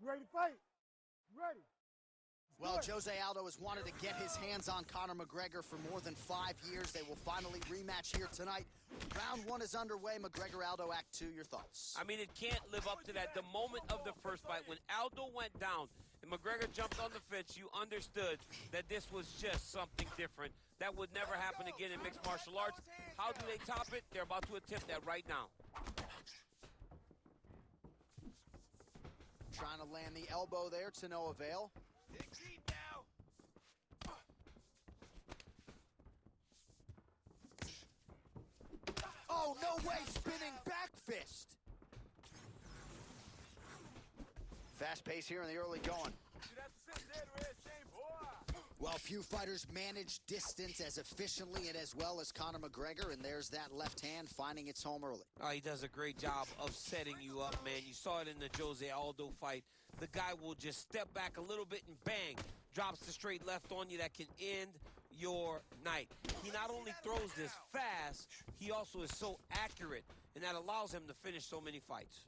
ready to fight? Ready. Well, Jose Aldo has wanted to get his hands on Conor McGregor for more than 5 years. They will finally rematch here tonight. Round 1 is underway. McGregor-Aldo, Act 2, your thoughts? I mean, it can't live up to that. The moment of the first fight, when Aldo went down and McGregor jumped on the fence, you understood that this was just something different. That would never happen again in mixed martial arts. How do they top it? They're about to attempt that right now. Trying to land the elbow there to no avail. Dig deep now. Oh, no way, spinning back fist. Fast pace here in the early going. Well, few fighters manage distance as efficiently and as well as Conor McGregor, and there's that left hand finding its home early. Oh, he does a great job of setting you up, man. You saw it in the Jose Aldo fight. The guy will just step back a little bit and bang, drops the straight left on you that can end your night. He not only throws this fast, he also is so accurate, and that allows him to finish so many fights.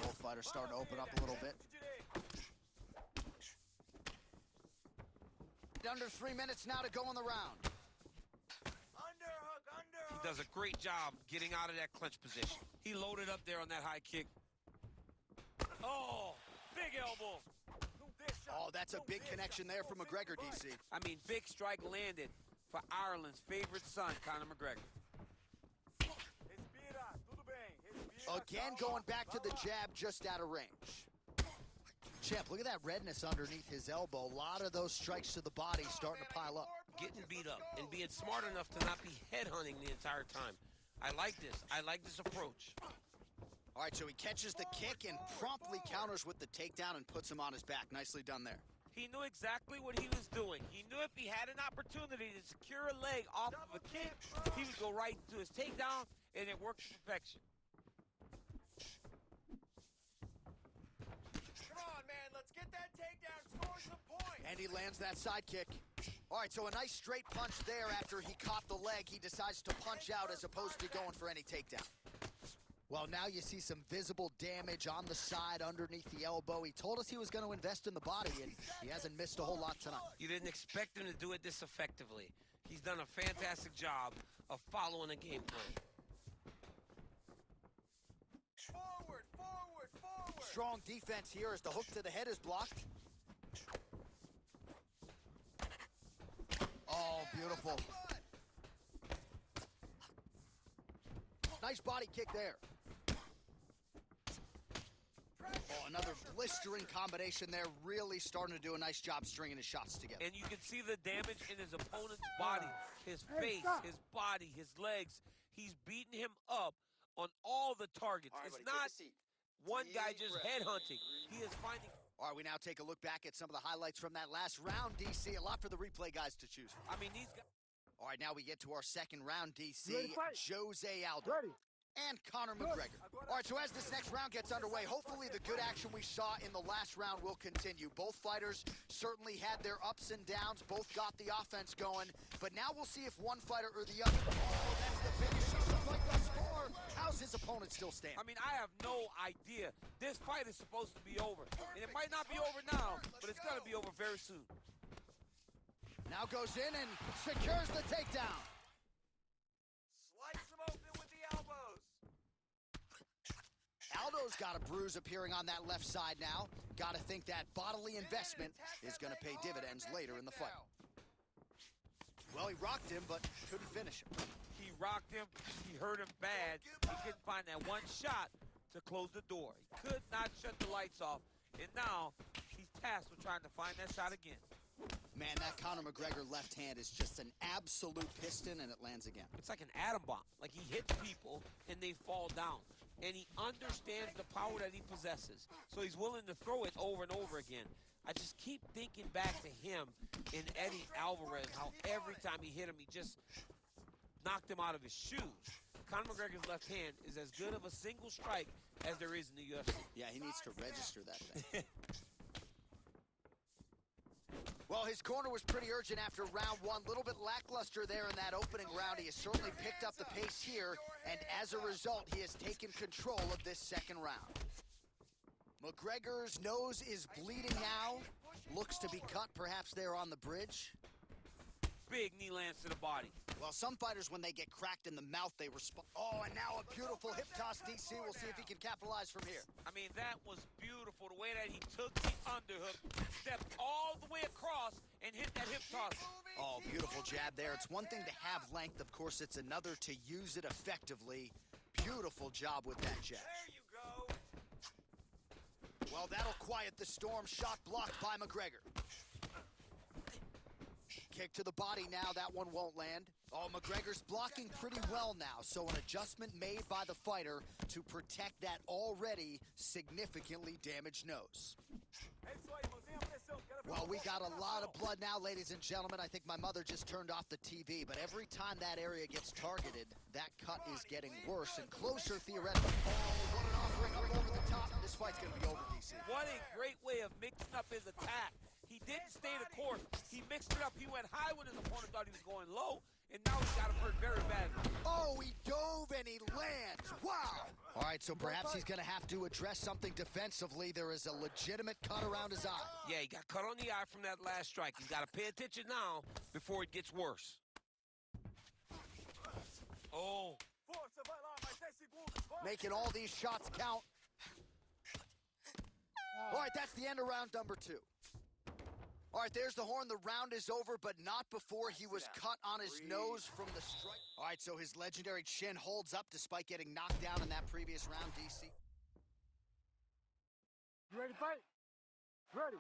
Both fighters starting to open up a little bit. Under 3 minutes now to go in the round. Underhook, underhook. He does a great job getting out of that clinch position. He loaded up there on that high kick. Oh, big elbow. Oh, that's a big connection there for McGregor, DC. I mean, big strike landed for Ireland's favorite son, Conor McGregor. Again, going back to the jab just out of range. Champ, look at that redness underneath his elbow. A lot of those strikes to the body starting to pile up. Getting beat up and being smart enough to not be headhunting the entire time. I like this. I like this approach. All right, so he catches the kick and promptly counters with the takedown and puts him on his back. Nicely done there. He knew exactly what he was doing. He knew if he had an opportunity to secure a leg off of a kick, he would go right to his takedown, and it worked to perfection. Come on, man, let's get that takedown, score some points. And he lands that side kick. All right, so a nice straight punch there after he caught the leg. He decides to punch out as opposed to going for any takedown. Well, now you see some visible damage on the side underneath the elbow. He told us he was going to invest in the body, and he hasn't missed a whole lot tonight. You didn't expect him to do it this effectively. He's done a fantastic job of following a game plan. Forward, forward, forward. Strong defense here as the hook to the head is blocked. Oh, beautiful. Nice body kick there. Oh, another blistering combination there. Really starting to do a nice job stringing his shots together. And you can see the damage in his opponent's body, his face, his body, his legs. He's beating him up on all the targets. Right, it's buddy, not take a seat. one guy Deep just breath. headhunting. He is finding... All right, we now take a look back at some of the highlights from that last round, DC. A lot for the replay guys to choose from. I mean, these guys... All right, now we get to our second round, DC. Ready to fight? Jose Aldo. Ready. And Conor McGregor. All right, so as this next round gets underway, hopefully the good action we saw in the last round will continue. Both fighters certainly had their ups and downs. Both got the offense going. But now we'll see if one fighter or the other... Oh, that's the finish. He looks like the score. How's his opponent still stand? I mean, I have no idea. This fight is supposed to be over. And it might not be over now, but it's going to be over very soon. Now goes in and secures the takedown. Slice them open with the elbows. Aldo's got a bruise appearing on that left side now. Got to think that bodily investment is going to pay dividends later in the fight. Well, he rocked him, but couldn't finish him. He rocked him. He hurt him bad. He couldn't find that one shot to close the door. He could not shut the lights off. And now he's tasked with trying to find that shot again. Man, that Conor McGregor left hand is just an absolute piston, and it lands again. It's like an atom bomb. Like, he hits people, and they fall down. And he understands the power that he possesses. So he's willing to throw it over and over again. I just keep thinking back to him in Eddie Alvarez, how every time he hit him, he just knocked him out of his shoes. Conor McGregor's left hand is as good of a single strike as there is in the UFC. Yeah, he needs to register that thing. Well, his corner was pretty urgent after round one. A little bit lackluster there in that opening round. He has certainly picked up the pace here, and as a result, he has taken control of this second round. McGregor's nose is bleeding now. Looks to be cut, perhaps there on the bridge. Big knee lands to the body. Well, some fighters, when they get cracked in the mouth, they respond. Oh, and now a beautiful hip toss, DC. We'll see if he can capitalize from here. I mean, that was beautiful. The way that he took the underhook, stepped all the way across, and hit that hip toss. Oh, beautiful jab there. It's one thing to have length. Of course, it's another to use it effectively. Beautiful job with that jab. There you go. Well, that'll quiet the storm. Shot blocked by McGregor. Kick to the body now. That one won't land. Oh, McGregor's blocking pretty well now, so an adjustment made by the fighter to protect that already significantly damaged nose. Well, we got a lot of blood now, ladies and gentlemen. I think my mother just turned off the TV, but every time that area gets targeted, that cut is getting worse and closer, theoretically. Oh, what an offering up over the top. This fight's going to be over, DC. What a great way of mixing up his attack. He didn't stay the course. He mixed it up. He went high when his opponent thought he was going low, and now he's got him hurt very badly. Oh, he dove and he lands. Wow. All right, so perhaps he's going to have to address something defensively. There is a legitimate cut around his eye. Yeah, he got cut on the eye from that last strike. He's got to pay attention now before it gets worse. Oh. Making all these shots count. All right, that's the end of round number 2. All right, there's the horn. The round is over, but not before he was cut on his nose from the strike. All right, so his legendary chin holds up despite getting knocked down in that previous round, DC. You ready to fight? Ready.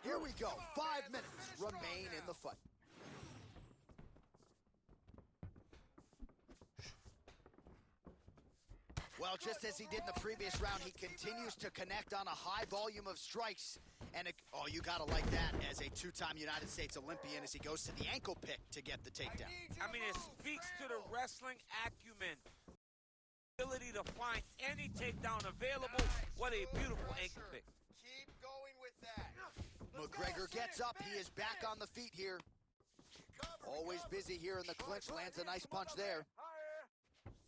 Here we go. 5 minutes remain in the fight. Well, just as he did in the previous round, he continues to connect on a high volume of strikes. And, oh, you got to like that as a 2-time United States Olympian as he goes to the ankle pick to get the takedown. I mean, it speaks to the wrestling acumen. Ability to find any takedown available. What a beautiful ankle pick. Keep going with that. McGregor gets up. He is back on the feet here. Always busy here in the clinch. Lands a nice punch there.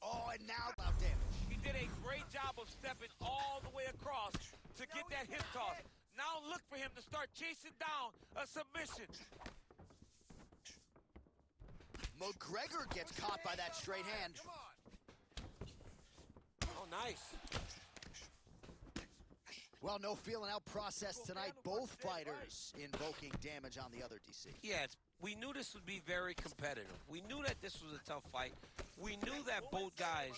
Oh, and now loud damage. He did a great job of stepping all the way across to get that hip toss. Now look for him to start chasing down a submission. McGregor gets caught by that straight hand. Oh, nice. Well, no feeling out process tonight. Both fighters invoking damage on the other, DC. Yeah, we knew this would be very competitive. We knew that this was a tough fight. We knew that both guys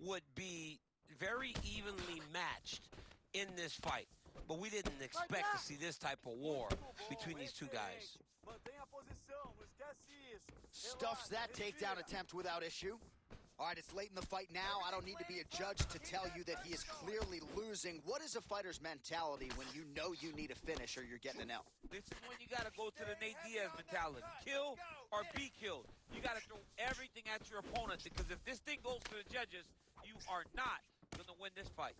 would be very evenly matched in this fight. But we didn't expect to see this type of war between these two guys. Stuffs that takedown attempt without issue. All right, it's late in the fight now. I don't need to be a judge to tell you that he is clearly losing. What is a fighter's mentality when you know you need a finish or you're getting an L? This is when you got to go to the Nate Diaz mentality. Kill or be killed. You got to throw everything at your opponent because if this thing goes to the judges, you are not going to win this fight.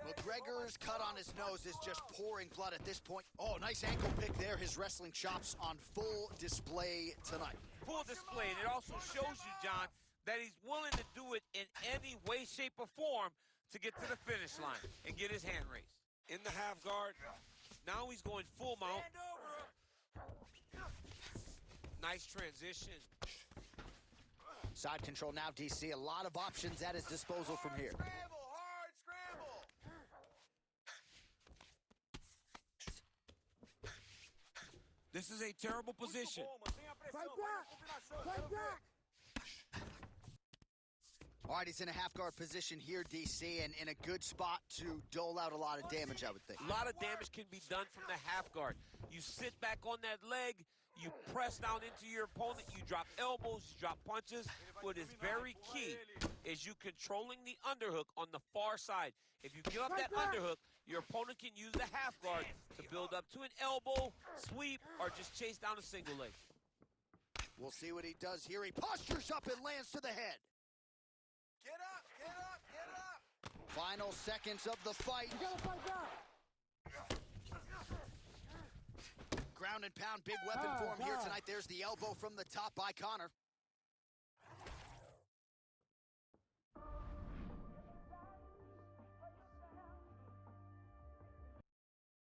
McGregor's cut on his nose is just pouring blood at this point. Oh, nice ankle pick there. His wrestling chops on full display tonight. Full display, and it also shows you, John, that he's willing to do it in any way, shape, or form to get to the finish line and get his hand raised. In the half guard, now he's going full mount. Nice transition. Side control now, DC. A lot of options at his disposal from here. Scramble, hard scramble. This is a terrible position. Fight back! Fight back! All right, he's in a half-guard position here, DC, and in a good spot to dole out a lot of damage, I would think. A lot of damage can be done from the half guard. You sit back on that leg, you press down into your opponent, you drop elbows, you drop punches. What is very key is you controlling the underhook on the far side. If you give up that underhook, your opponent can use the half guard to build up to an elbow, sweep, or just chase down a single leg. We'll see what he does here. He postures up and lands to the head. Get up, get up, get up. Final seconds of the fight. You gotta fight back! Ground and pound, big weapon for him here tonight. There's the elbow from the top by Connor.